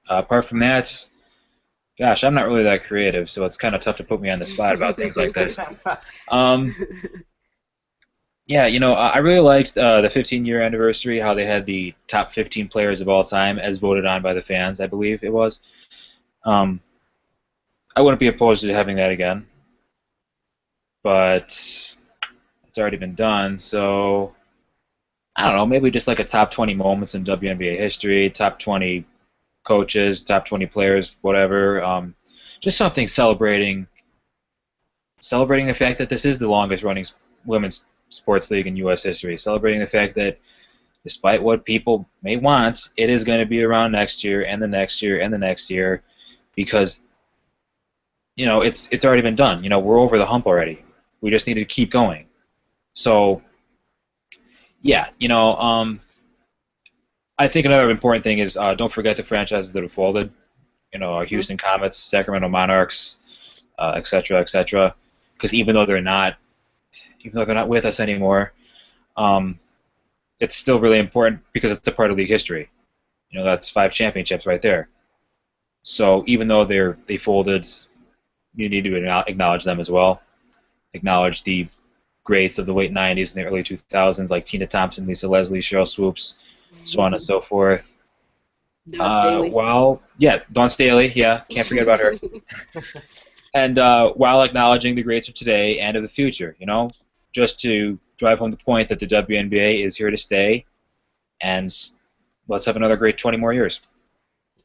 Apart from that, gosh, I'm not really that creative, so it's kind of tough to put me on the spot about things like this. Yeah, I really liked the 15-year anniversary, how they had the top 15 players of all time as voted on by the fans, I believe it was. Um, I wouldn't be opposed to having that again, but it's already been done, so I don't know, maybe just like a top 20 moments in WNBA history, top 20 coaches, top 20 players, whatever. Just something celebrating the fact that this is the longest running women's sports league in U.S. history, celebrating the fact that despite what people may want, it is going to be around next year and the next year and the next year because it's already been done. We're over the hump already. We just need to keep going. So yeah, I think another important thing is don't forget the franchises that have folded. Houston Comets, Sacramento Monarchs, et cetera, et cetera. Because even though they're not with us anymore, it's still really important because it's a part of league history. That's 5 championships right there. So even though they folded, you need to acknowledge them as well. Acknowledge the greats of the late 90s and the early 2000s, like Tina Thompson, Lisa Leslie, Cheryl Swoops, so on and so forth. Dawn Staley. Dawn Staley, can't forget about her. And while acknowledging the greats of today and of the future, just to drive home the point that the WNBA is here to stay, and let's have another great 20 more years.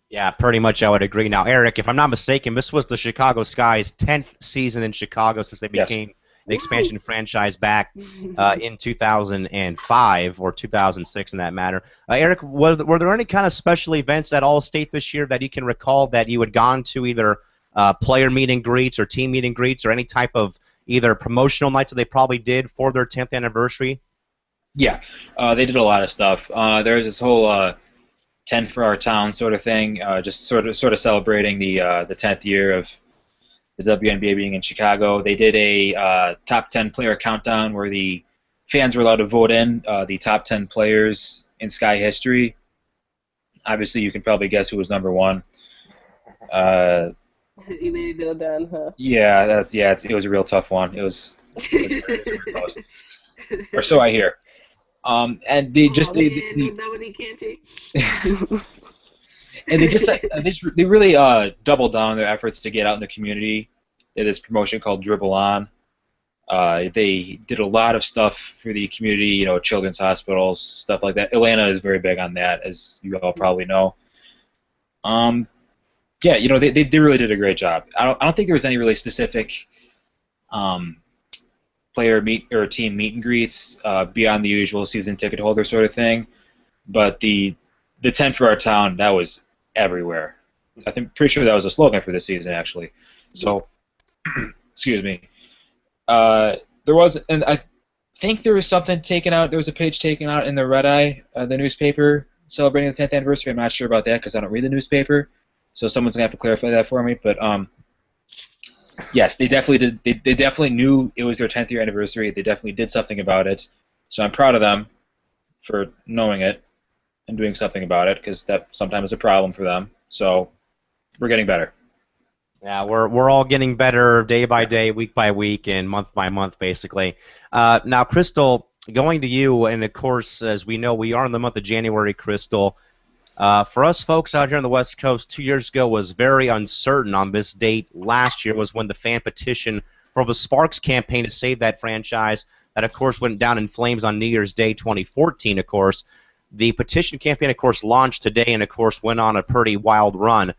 Yeah, pretty much I would agree. Now, Eric, if I'm not mistaken, this was the Chicago Sky's 10th season in Chicago since they became the expansion franchise back in 2005 or 2006 in that matter. Eric, were there any kind of special events at All-State this year that you can recall that you had gone to, either player meet and greets or team meet and greets, or any type of either promotional nights that they probably did for their 10th anniversary? Yeah, they did a lot of stuff. There was this whole 10 for our town sort of thing, just sort of celebrating the 10th year of the WNBA being in Chicago. They did a top 10 player countdown where the fans were allowed to vote in the top 10 players in Sky history. Obviously, you can probably guess who was number one. Elena Del Don, huh? Yeah, it was a real tough one. It was very close. Or so I hear. And they Dominique Canty. And they really doubled down on their efforts to get out in the community. They did this promotion called Dribble On. They did a lot of stuff for the community, children's hospitals, stuff like that. Atlanta is very big on that, as you all probably know. They really did a great job. I don't think there was any really specific player meet or team meet and greets beyond the usual season ticket holder sort of thing, but the 10 for our town, that was everywhere. Pretty sure that was a slogan for this season actually. So, excuse me. There was, and I think there was something taken out. There was a page taken out in the Red Eye, the newspaper, celebrating the 10th anniversary. I'm not sure about that because I don't read the newspaper. So someone's gonna have to clarify that for me. But yes, they definitely did. They definitely knew it was their 10th year anniversary. They definitely did something about it. So I'm proud of them for knowing it and doing something about it, because that sometimes is a problem for them. So we're getting better. Yeah, we're all getting better day by day, week by week, and month by month, basically. Now, Crystal, going to you, and of course, as we know, we are in the month of January, Crystal. For us folks out here on the West Coast, 2 years ago was very uncertain on this date. Last year was when the fan petition for the Sparks campaign to save that franchise, that of course went down in flames on New Year's Day 2014, of course. The petition campaign, of course, launched today and, of course, went on a pretty wild run.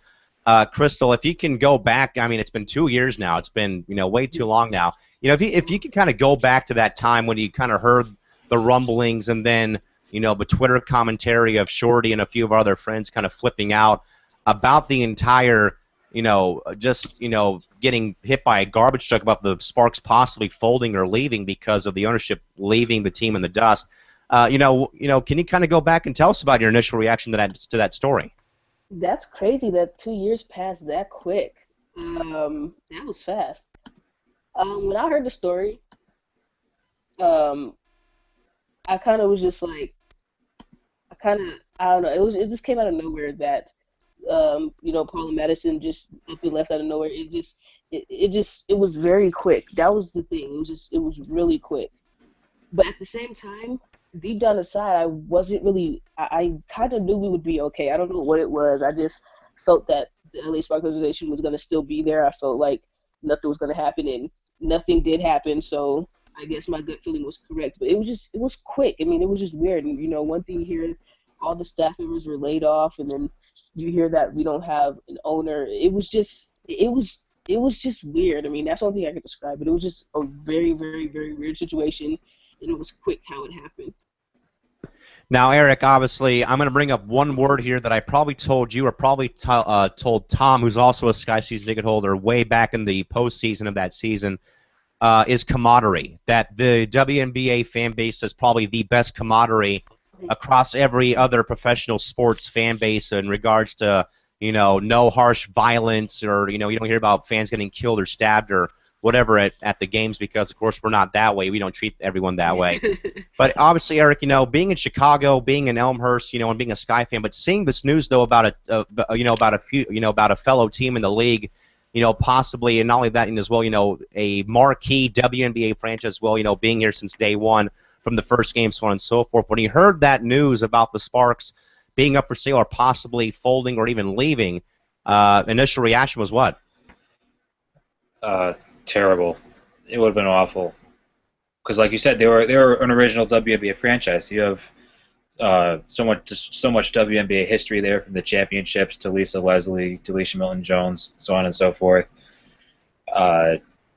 Crystal, if you can go back, I mean, it's been 2 years now. It's been, way too long now. If you can kind of go back to that time when you kind of heard the rumblings and then, the Twitter commentary of Shorty and a few of our other friends kind of flipping out about the entire, getting hit by a garbage truck about the Sparks possibly folding or leaving because of the ownership leaving the team in the dust. Can you kind of go back and tell us about your initial reaction to that story? That's crazy that 2 years passed that quick. That was fast. When I heard the story, I kind of was just like, I don't know. It just came out of nowhere that, Paula Madison just up and left out of nowhere. It was very quick. That was the thing. It was really quick. But at the same time, deep down inside, I wasn't really. I kind of knew we would be okay. I don't know what it was. I just felt that the LA Sparks organization was going to still be there. I felt like nothing was going to happen, and nothing did happen. So I guess my gut feeling was correct. But it was quick. I mean, it was just weird. And one thing you hear, all the staff members were laid off, and then you hear that we don't have an owner. It was just weird. I mean, that's the only thing I could describe. But it was just a very, very, very weird situation, and it was quick how it happened. Now, Eric, obviously, I'm going to bring up one word here that I probably told you or probably told Tom, who's also a Sky Season ticket holder, way back in the postseason of that season, is camaraderie. That the WNBA fan base is probably the best camaraderie across every other professional sports fan base in regards to, no harsh violence or, you don't hear about fans getting killed or stabbed or whatever at the games because, of course, we're not that way. We don't treat everyone that way. But obviously, Eric, being in Chicago, being in Elmhurst, and being a Sky fan, but seeing this news though about about a fellow team in the league, possibly, and not only that, and as well, a marquee WNBA franchise, as well, being here since day one from the first game, so on and so forth. When he heard that news about the Sparks being up for sale or possibly folding or even leaving, initial reaction was what? Terrible. It would have been awful. Because, like you said, they were an original WNBA franchise. You have so much WNBA history there, from the championships to Lisa Leslie, to Alicia Milton-Jones, so on and so forth.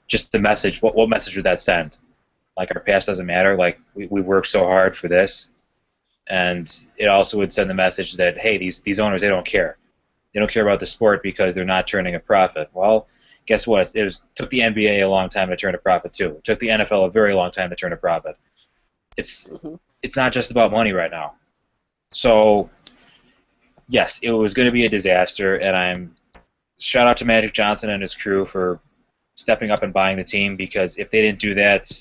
Just the message. What message would that send? Like, our past doesn't matter. Like, we worked so hard for this, and it also would send the message that, hey, these owners, they don't care. They don't care about the sport because they're not turning a profit. Well, guess what? It took the NBA a long time to turn a profit too. It took the NFL a very long time to turn a profit. It's not just about money right now. So, yes, it was going to be a disaster, and shout out to Magic Johnson and his crew for stepping up and buying the team, because if they didn't do that,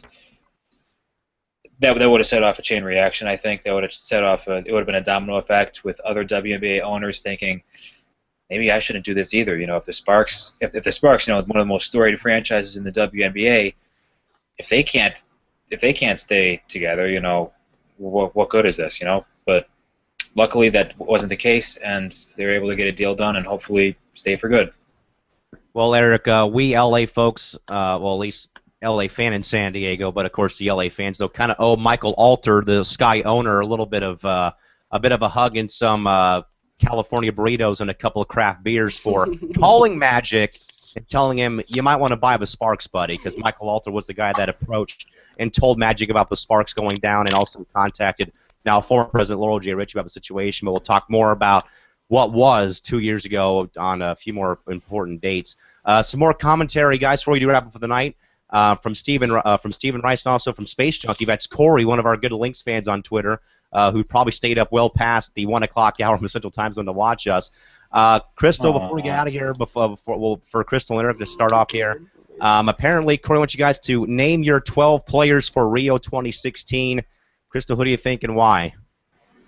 that would have set off a chain reaction. I think that would have set off it would have been a domino effect with other WNBA owners thinking, maybe I shouldn't do this either. If the Sparks, is one of the most storied franchises in the WNBA, if they can't stay together, what good is this? But luckily that wasn't the case, and they were able to get a deal done and hopefully stay for good. Well, Eric, we LA folks, at least LA fan in San Diego, but of course the LA fans, they'll kind of owe Michael Alter, the Sky owner, a little bit of a hug and some California burritos and a couple of craft beers for calling Magic and telling him you might want to buy the Sparks, buddy, because Michael Alter was the guy that approached and told Magic about the Sparks going down, and also contacted now former President Laurel J. Ritchie about the situation. But we'll talk more about what was 2 years ago on a few more important dates. Some more commentary, guys, before we do wrap up for the night. From Stephen Rice, and also from Space Junkie. That's Corey, one of our good Lynx fans on Twitter, who probably stayed up well past the 1 o'clock hour from the Central Time Zone to watch us. Crystal, before we get out of here, for Crystal and Eric to start off here, apparently Corey wants you guys to name your 12 players for Rio 2016. Crystal, who do you think and why?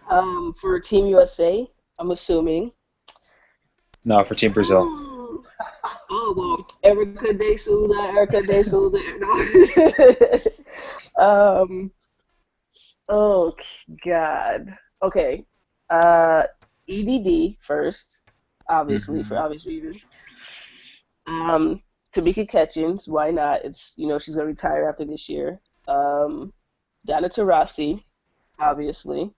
For Team USA, I'm assuming. No, for Team Brazil. Oh, well, Erica De Souza. No. Oh, God. Okay. EDD first, obviously, for obvious reasons. Tamika Catchings, why not? It's, she's going to retire after this year. Donna Taurasi, obviously.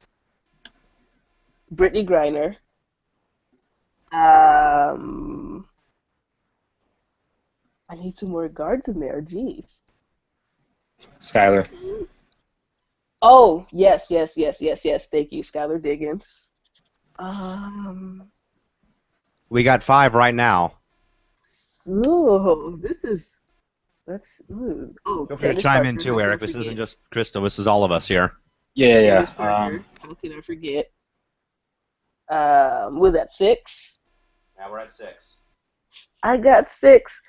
Brittany Griner. I need some more guards in there. Jeez. Skylar. Oh, yes. Thank you, Skylar Diggins. We got 5 right now. Ooh, Oh, Feel free to chime in too, Eric. This isn't just Crystal. This is all of us here. Yeah. How can I forget? Was that 6? Now we're at 6. I got 6.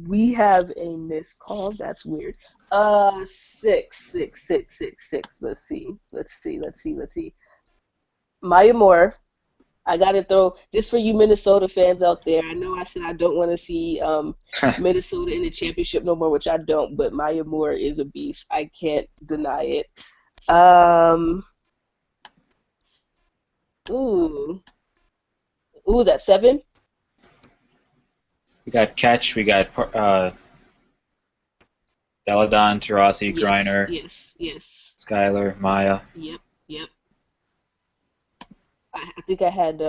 We have a missed call. That's weird. 6. Let's see. Maya Moore, I got to throw, just for you Minnesota fans out there, I know I said I don't want to see Minnesota in the championship no more, which I don't, but Maya Moore is a beast. I can't deny it. Ooh. Who was that, 7? We got Catch. We got Deladon, Taurasi, Griner, Yes. Skylar, Maya. Yep. I think I had,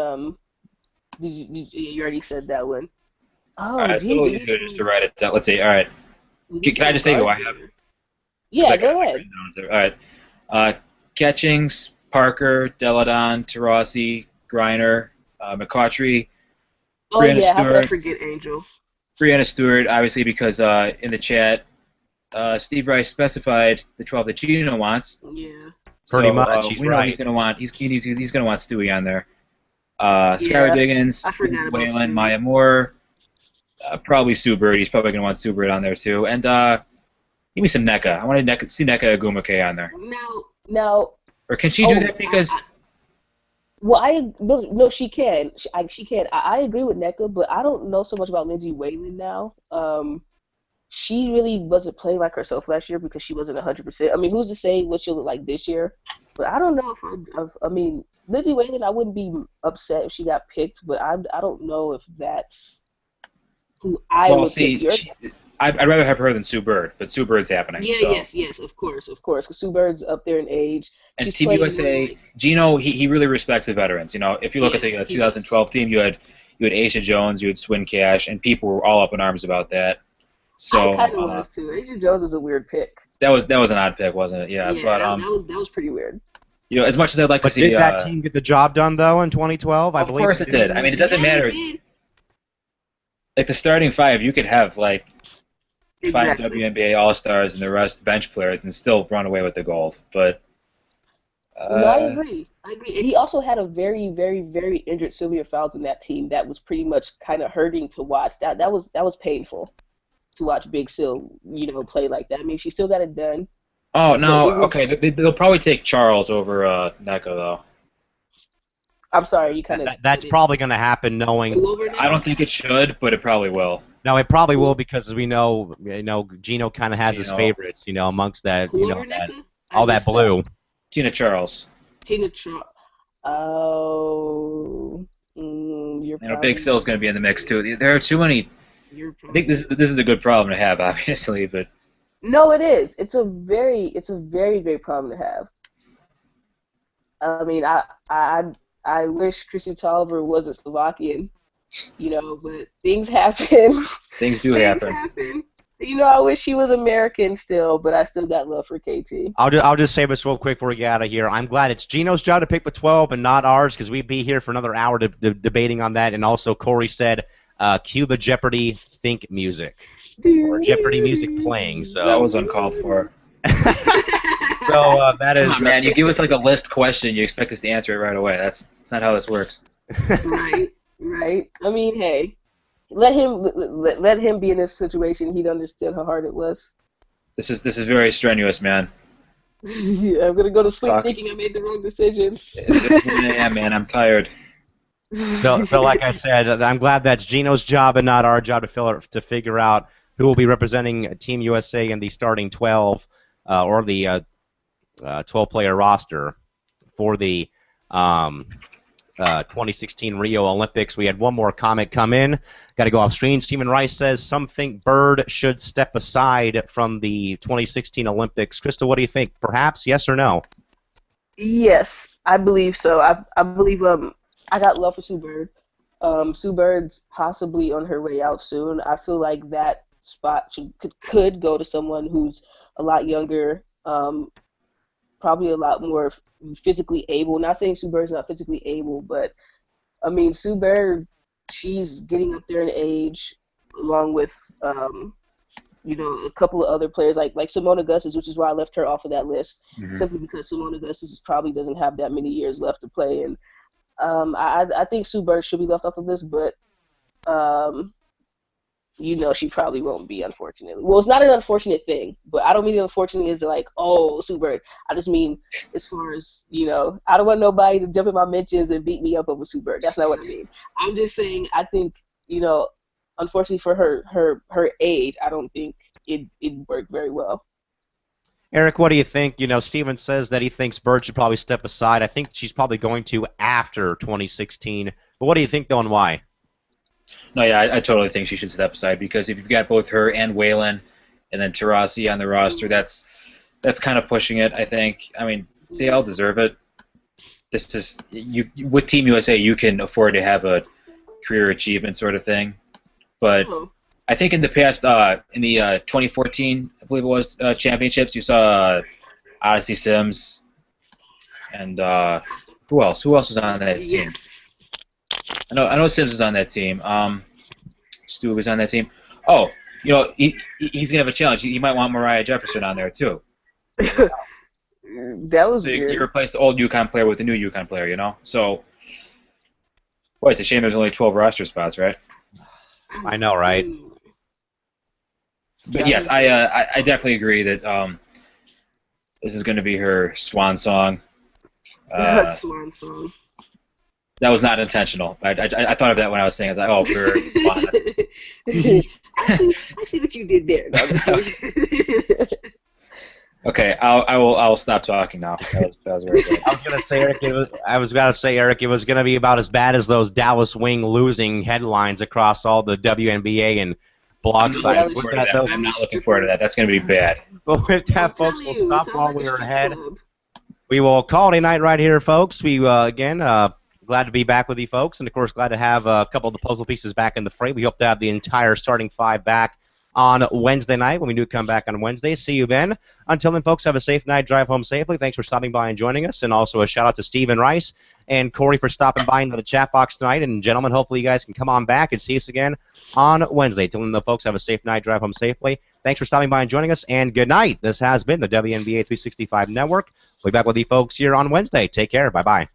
you already said that one. All Oh, right, it's a little geez. easier just to write it down. Let's see. All right. Can I just say who I have? Yeah, go ahead. All right. Catchings, Parker, Deladon, Taurasi, Griner, McCautry, Oh, Brianna yeah, how could I Stewart. forget Angel? Brianna Stewart, obviously, because in the chat, Steve Rice specified the 12 that Gino wants. Yeah. Pretty much, he's we know right. he's gonna want. He's gonna want Stewie on there. Skylar Diggins, I forgot about Whalen, Stewie. Maya Moore, probably Sue Bird. He's probably gonna want Sue Bird on there too. And give me some NECA. I want to see NECA Agumake on there. Now. Or can she do that? Because no, she can. She can. I agree with NECA, but I don't know so much about Lindsay Whalen now. She really wasn't playing like herself last year because she wasn't 100%. I mean, who's to say what she'll look like this year? But I don't know I mean, Lindsay Whalen, I wouldn't be upset if she got picked, but I don't know if that's who I would pick. I'd rather have her than Sue Bird, but Sue Bird's happening. Yeah, yes, of course, because Sue Bird's up there in age. And She's Team USA, Gino, he really respects the veterans. You know, if you look at the 2012 team, you had Asia Jones, you had Swin Cash, and people were all up in arms about that. So I kind of was too. Asia Jones was a weird pick. That was an odd pick, wasn't it? Yeah, but that was pretty weird. You know, as much as I'd like to see. Did that team get the job done though in 2012? I believe. Of course it did. I mean, it doesn't matter. Like the starting 5, you could have like 5 WNBA All-Stars and the rest bench players and still run away with the gold. But no, I agree. And he also had a very, very, very injured Sylvia Fowles in that team that was pretty much kind of hurting to watch. That was painful to watch Big Sil, play like that. I mean, she still got it done. Oh no, okay. They'll probably take Charles over NECA though. I'm sorry, you kind of. That's probably going to happen, knowing. I don't think it should, but it probably will. No, it probably will because as we know, Gino kind of has his favorites, amongst that, all that blue. Tina Charles. Oh, Big Sil's going to be in the mix too. There are too many. I think this is a good problem to have, obviously, but. No, it is. It's a very great problem to have. I mean, I wish Chrissy Tolliver wasn't Slovakian, but things happen. Things do happen. I wish he was American still, but I still got love for KT. I'll just say this real quick before we get out of here. I'm glad it's Gino's job to pick the 12 and not ours because we'd be here for another hour debating on that. And also, Corey said, cue the Jeopardy think music. Or Jeopardy music playing. So that was uncalled for. So that is. Oh, man, you give us like a list question, you expect us to answer it right away. That's not how this works. Right. I mean, hey, let him be in this situation. He'd understand how hard it was. This is very strenuous, man. Yeah, I'm gonna go to sleep thinking I made the wrong decision. It's 1 a.m., man. I'm tired. So like I said, I'm glad that's Gino's job and not our job to figure out who will be representing Team USA in the starting 12 or the 12-player roster for the 2016 Rio Olympics. We had one more comment come in. Got to go off screen. Stephen Rice says, some think Bird should step aside from the 2016 Olympics. Krista, what do you think? Perhaps, yes or no? Yes, I believe so. I believe I got love for Sue Bird. Sue Bird's possibly on her way out soon. I feel like that spot could go to someone who's a lot younger, probably a lot more physically able. Not saying Sue Bird's not physically able, but I mean, Sue Bird, she's getting up there in age, along with a couple of other players like Simona Augustus, which is why I left her off of that list, simply because Simona Augustus probably doesn't have that many years left to play, and I think Sue Bird should be left off the list, but you know she probably won't be, unfortunately. Well, it's not an unfortunate thing, but I don't mean unfortunate as like, oh, Sue I just mean as far as, I don't want nobody to jump in my mentions and beat me up over Sue That's not what I mean. I'm just saying I think, unfortunately for her age, I don't think it worked very well. Eric, what do you think? Steven says that he thinks Bird should probably step aside. I think she's probably going to after 2016. But what do you think, though, and why? No, yeah, I totally think she should step aside because if you've got both her and Waylon and then Taurasi on the roster, that's kind of pushing it, I think. I mean, they all deserve it. This is with Team USA, you can afford to have a career achievement sort of thing. But I think in the past, in the 2014, I believe it was, championships, you saw Odyssey Sims and who else? Who else was on that team? Yes. I know Sims was on that team. Stu was on that team. Oh, he's gonna have a challenge. He might want Mariah Jefferson on there too. That was weird. You replace the old UConn player with the new UConn player, So, boy, it's a shame there's only 12 roster spots, right? I know, right? But yes, I definitely agree that this is going to be her swan song. Swan song. That was not intentional. I thought of that when I was saying, I was like, oh, for swan. I see what you did there. Okay, I'll stop talking now. That was very good. I was gonna say, Eric, it was gonna be about as bad as those Dallas Wing losing headlines across all the WNBA and blog sites. I'm not looking forward to that. That's gonna be bad. But with that, folks, we'll stop while we are ahead. We will call it a night right here, folks. We again glad to be back with you folks, and of course glad to have a couple of the puzzle pieces back in the fray. We hope to have the entire starting five back on Wednesday night when we do come back on Wednesday. See you then. Until then, folks, have a safe night. Drive home safely. Thanks for stopping by and joining us. And also a shout-out to Stephen Rice and Corey for stopping by into the chat box tonight. And, gentlemen, hopefully you guys can come on back and see us again on Wednesday. Until then, folks, have a safe night. Drive home safely. Thanks for stopping by and joining us, and good night. This has been the WNBA 365 Network. We'll be back with you folks here on Wednesday. Take care. Bye-bye.